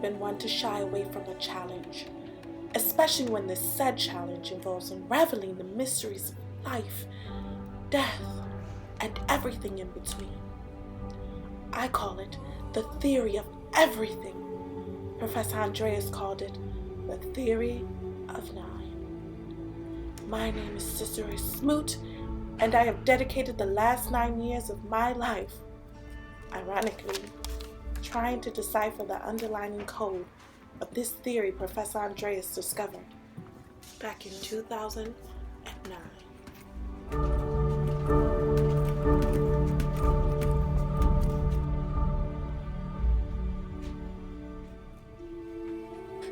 been one to shy away from a challenge, especially when this said challenge involves unraveling the mysteries of life, death, and everything in between. I call it the theory of everything. Professor Andreas called it the theory of 9. My name is Cicero Smoot, and I have dedicated the last 9 years of my life, ironically, trying to decipher the underlying code of this theory Professor Andreas discovered back in 2009.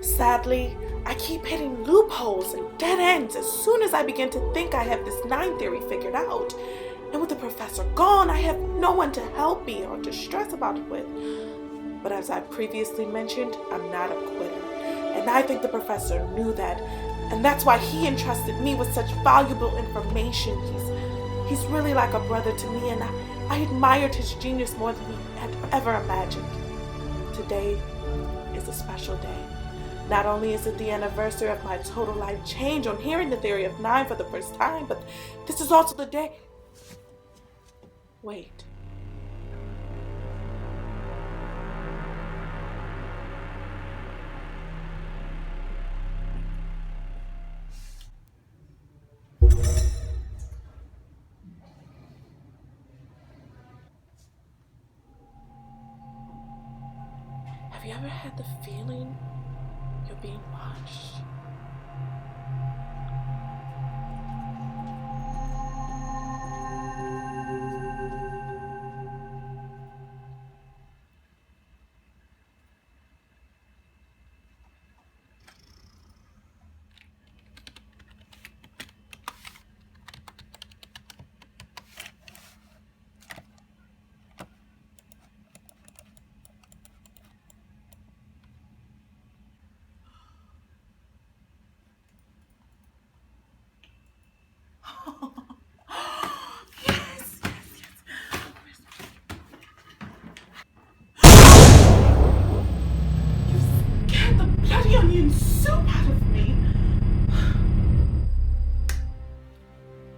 Sadly, I keep hitting loopholes and dead ends as soon as I begin to think I have this 9 theory figured out. And with the professor gone, I have no one to help me or to stress about it with. But as I previously mentioned, I'm not a quitter. And I think the professor knew that. And that's why he entrusted me with such valuable information. He's really like a brother to me, and I admired his genius more than he had ever imagined. Today is a special day. Not only is it the anniversary of my total life change on hearing the theory of 9 for the first time, but this is also the day... Wait. Have you ever had the feeling you're being watched?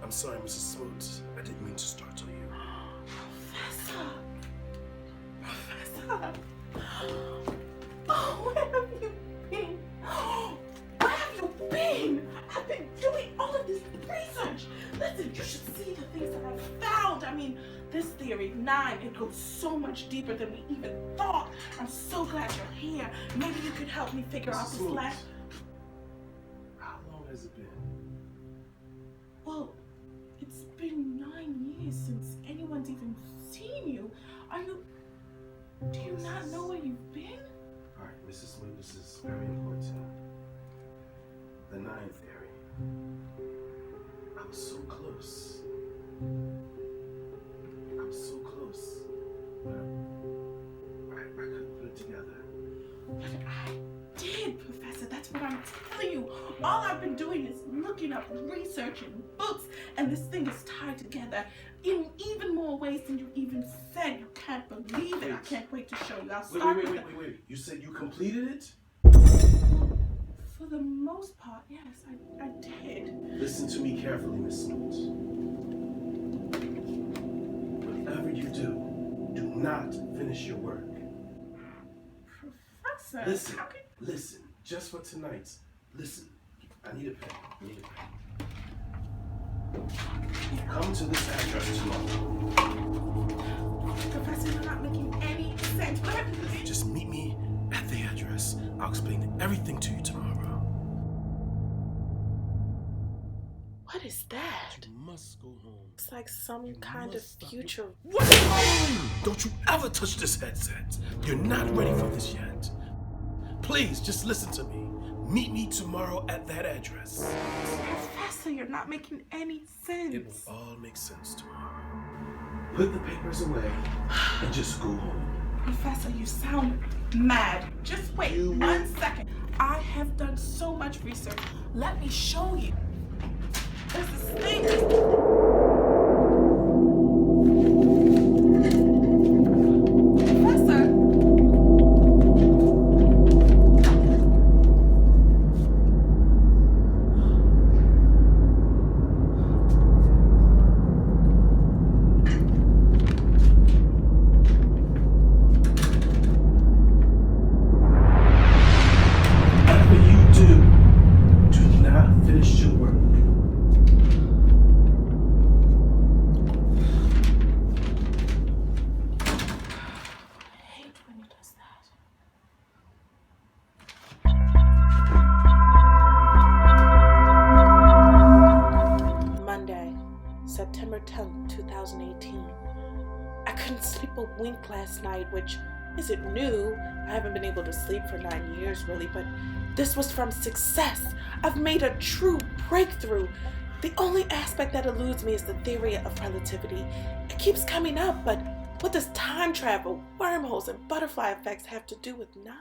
I'm sorry, Mrs. Smoot. I didn't mean to startle you. Professor! Oh, where have you been? Where have you been? I've been doing all of this research. Listen, you should see the things that I've found. I mean, this theory, 9, it goes so much deeper than we even thought. I'm so glad you're here. Maybe you could help me figure out this last... How long has it been? Well, it's been 9 years since anyone's even seen you. Do you not know where you've been? Alright, Mrs. Smoot, this is very important. The 9 theory. I was so close. But I couldn't put it together. But I did, Professor. That's what I'm telling you. All I've been doing is looking up, researching books, and this thing is tied together in even more ways than you even said. You can't believe it. I can't wait to show you. I'll start Wait. You said you completed it? For the most part, yes, I did. Listen to me carefully, Miss Smoot. Whatever you do not finish your work. Professor, Listen, just for tonight. Listen, I need a pen. Come to this address tomorrow. Professor, you're not making any sense. What have you been? Just meet me at the address. I'll explain everything to you tomorrow. What is that? You must go home. It's like some kind of future. What? Don't you ever touch this headset. You're not ready for this yet. Please, just listen to me. Meet me tomorrow at that address. Professor, you're not making any sense. It will all make sense tomorrow. Put the papers away and just go home. Professor, you sound mad. Just wait 1 second. I have done so much research. Let me show you. There's this thing. Professor. wink last night, which isn't new. I haven't been able to sleep for 9 years, really, but this was from success. I've made a true breakthrough. The only aspect that eludes me is the theory of relativity. It keeps coming up, but what does time travel, wormholes, and butterfly effects have to do with 9?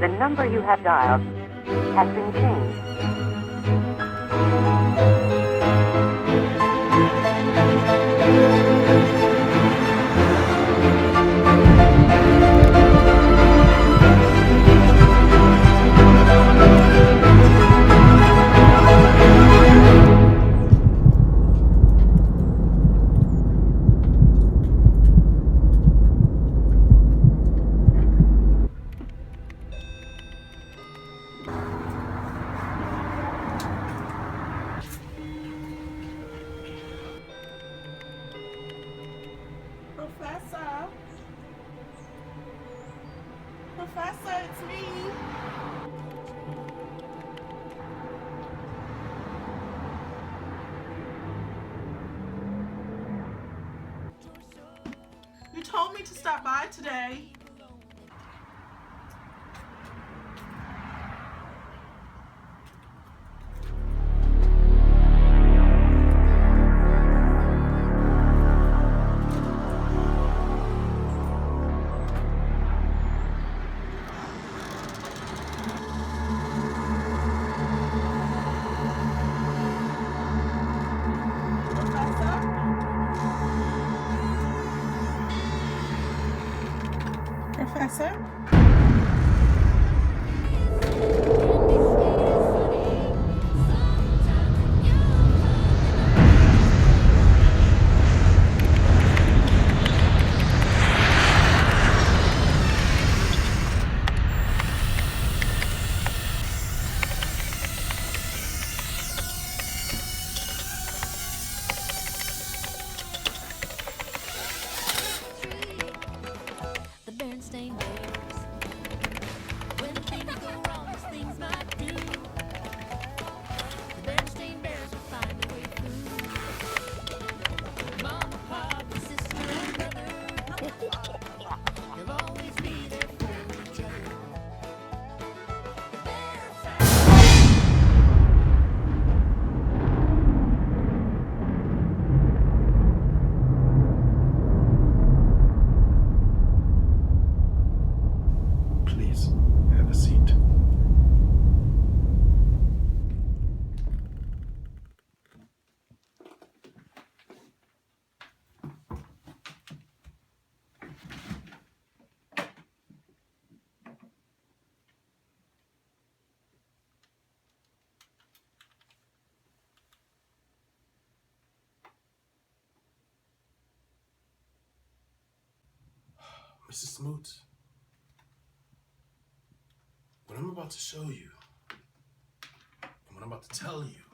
The number you have dialed has been changed. Professor? Professor, it's me. You told me to stop by today. Professor? The Bernstein Bears. When things go wrong, as things might do, the Bernstein Bears will find a way through. Mama, papa, sister, and brother, they'll always be there for each other. The Bear Please, have a seat. Mrs. Smoot, what I'm about to show you, and what I'm about to tell you,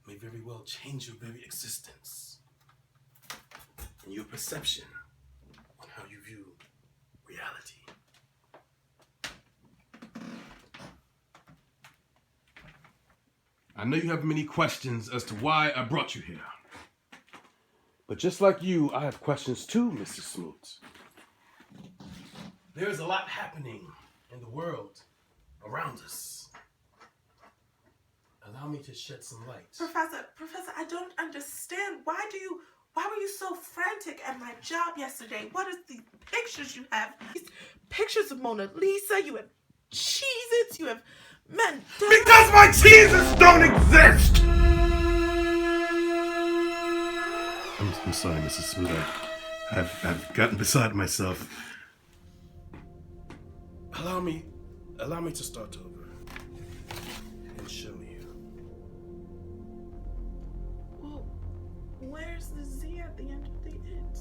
may very well change your very existence and your perception on how you view reality. I know you have many questions as to why I brought you here. But just like you, I have questions too, Mrs. Smoot. There is a lot happening in the world around us. Allow me to shed some light. Professor, I don't understand. Why were you so frantic at my job yesterday? What is the pictures you have? These pictures of Mona Lisa, you have Cheez-Its, you have Mandela. Because my cheeses don't exist! I'm sorry, Mrs. Smoot. I've gotten beside myself. Allow me to start over. where's the Z at the end of the it?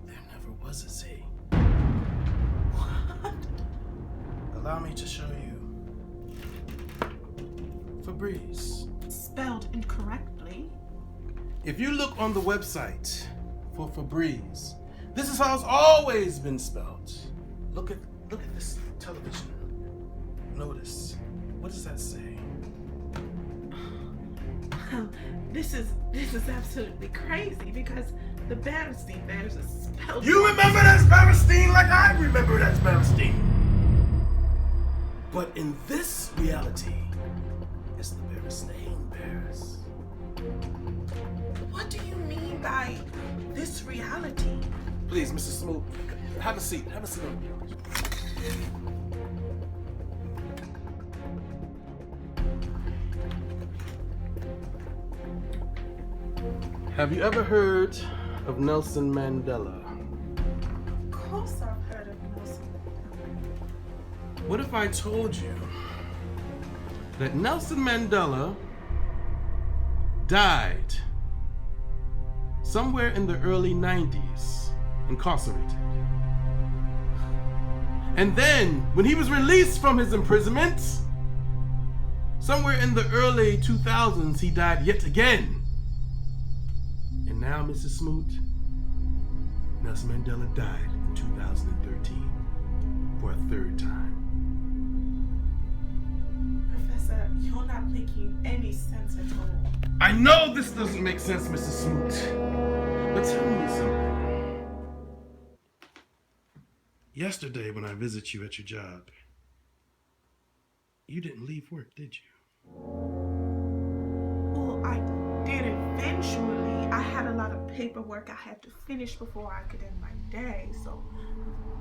There never was a Z. What? Allow me to show you. Febreze. Spelled incorrectly. If you look on the website for Febreze, this is how it's always been spelled. Look at this television. Notice. What does that say? This is absolutely crazy because the Berenstain Bears is spelled. You remember that Berenstain like I remember that Berenstain. But in this reality, it's the Berenstain Bears. What do you mean by this reality? Please, Mr. Smoot, have a seat. Have a seat. Have you ever heard of Nelson Mandela? Of course I've heard of Nelson. What if I told you that Nelson Mandela died somewhere in the early 90s, incarcerated? And then, when he was released from his imprisonment, somewhere in the early 2000s, he died yet again. And now, Mrs. Smoot, Nelson Mandela died in 2013 for a third time. Professor, you're not making any sense at all. I know this doesn't make sense, Mrs. Smoot, but tell me something. Yesterday, when I visited you at your job, you didn't leave work, did you? Well, I did eventually. I had a lot of paperwork I had to finish before I could end my day, so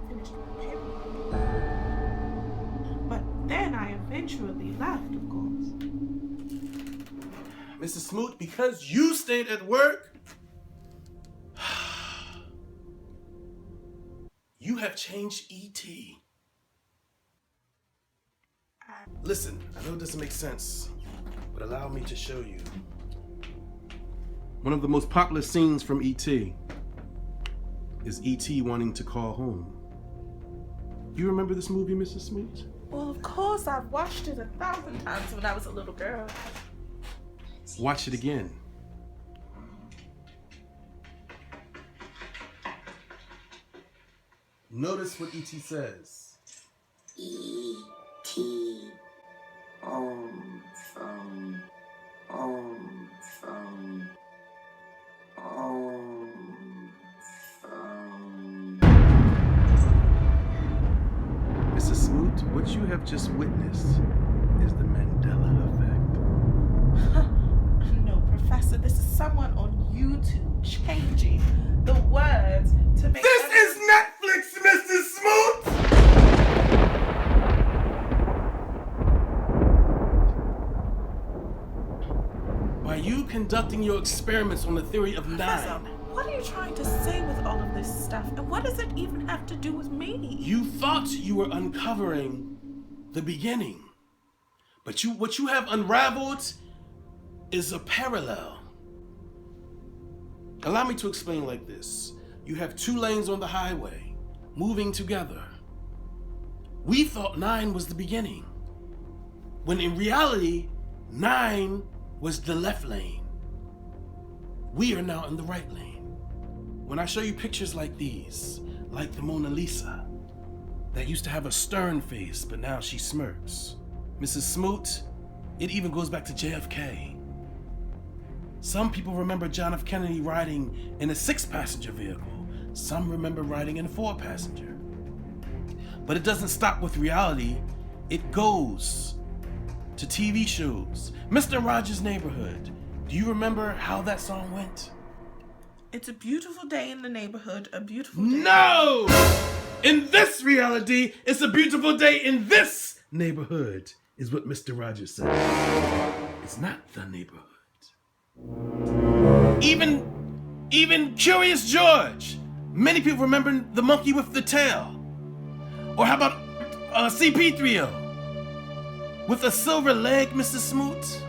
I finished my paperwork. But then I eventually left, of course. Mrs. Smoot, because you stayed at work, you have changed E.T. Listen, I know it doesn't make sense, but allow me to show you. One of the most popular scenes from E.T. is E.T. wanting to call home. You remember this movie, Mrs. Smoot? Well, of course, I've watched it 1,000 times when I was a little girl. Watch it again. Notice what E.T. says. E.T. Home phone. Home phone. Home phone. Mrs. Smoot, what you have just witnessed is the Mandela effect. No, Professor, this is someone on YouTube changing the words to make. This is Netflix, Mrs. Smoot! By you conducting your experiments on the theory of Professor, nine, what are you trying to say with all of this stuff? And what does it even have to do with me? you thought you were uncovering the beginning. But what you have unraveled is a parallel. Allow me to explain like this. You have two lanes on the highway, moving together. We thought 9 was the beginning, when in reality, 9 was the left lane. We are now in the right lane. When I show you pictures like these, like the Mona Lisa, that used to have a stern face, but now she smirks. Mrs. Smoot, it even goes back to JFK. Some people remember John F. Kennedy riding in a 6-passenger vehicle. Some remember riding in a 4-passenger. But it doesn't stop with reality. It goes to TV shows. Mr. Rogers' Neighborhood. Do you remember how that song went? It's a beautiful day in the neighborhood, a beautiful day. No! In this reality, it's a beautiful day in this neighborhood, is what Mr. Rogers said. It's not the neighborhood. Even Curious George. Many people remember the monkey with the tail. Or how about CP3O with a silver leg, Mrs. Smoot?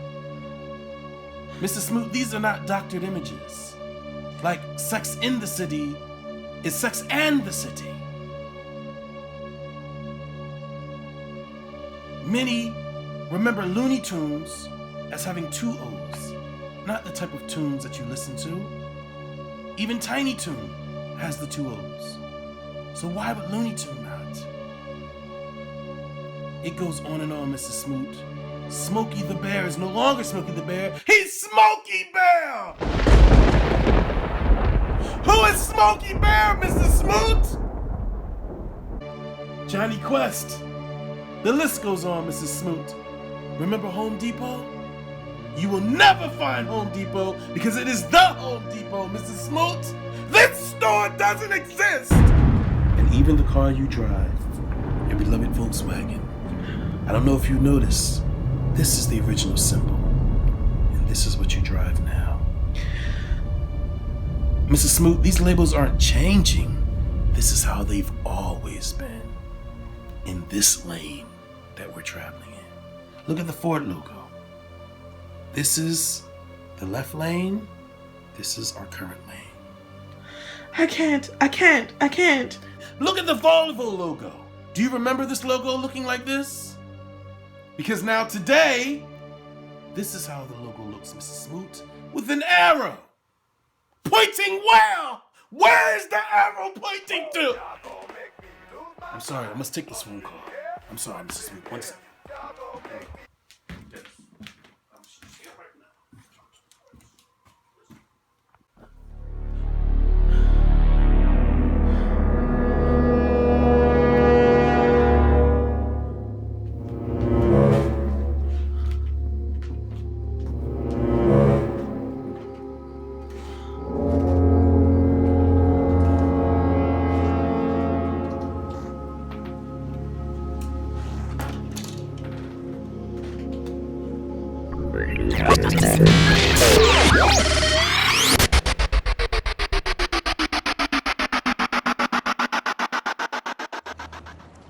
Mrs. Smoot, these are not doctored images. Like Sex in the City is Sex and the City. Many remember Looney Tunes as having two O's, not the type of tunes that you listen to. Even Tiny Toon has the two O's. So why would Looney Tune not? It goes on and on, Mrs. Smoot. Smokey the Bear is no longer Smokey the Bear. He's Smokey Bear! Who is Smokey Bear, Mrs. Smoot? Johnny Quest. The list goes on, Mrs. Smoot. Remember Home Depot? You will never find Home Depot because it is the Home Depot, Mrs. Smoot. This store doesn't exist. And even the car you drive, your beloved Volkswagen. I don't know if you notice, this is the original symbol. And this is what you drive now. Mrs. Smoot, these labels aren't changing. This is how they've always been. In this lane that we're traveling in. Look at the Ford logo. This is the left lane. This is our current lane. I can't. Look at the Volvo logo. Do you remember this logo looking like this? Because now today, this is how the logo looks, Mrs. Smoot, with an arrow. Pointing where? Where is the arrow pointing to? I'm sorry, I must take this phone call. I'm sorry, Mrs. Smoot. One second.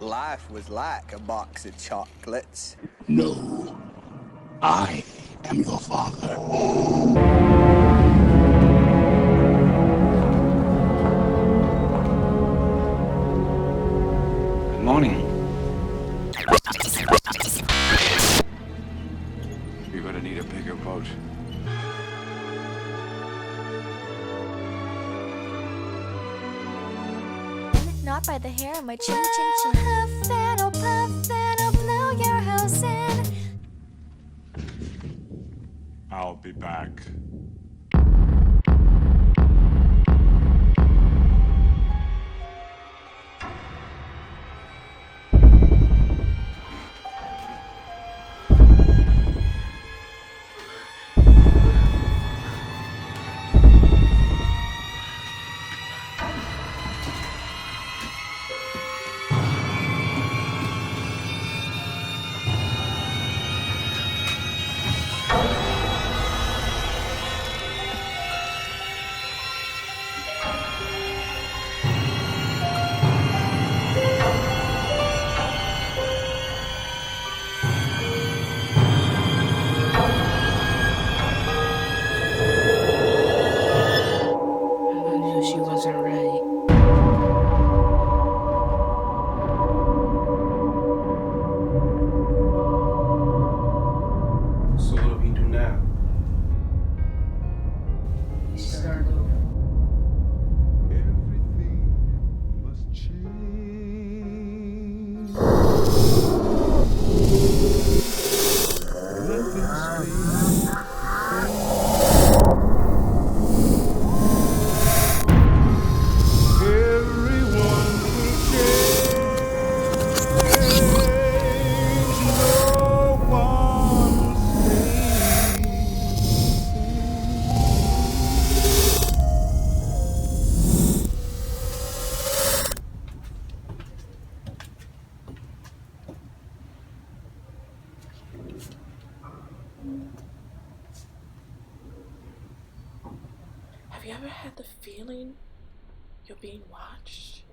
Life was like a box of chocolates. No, I am your father. Good morning. You're gonna need a bigger boat. Not by the hair on my chin chin chin. Huff and I'll puff and I'll blow your house in. I'll be back. She wasn't right. So what do we do now? We start over. Everything must change. Everyone will change. No one Have you ever had the feeling you're being watched?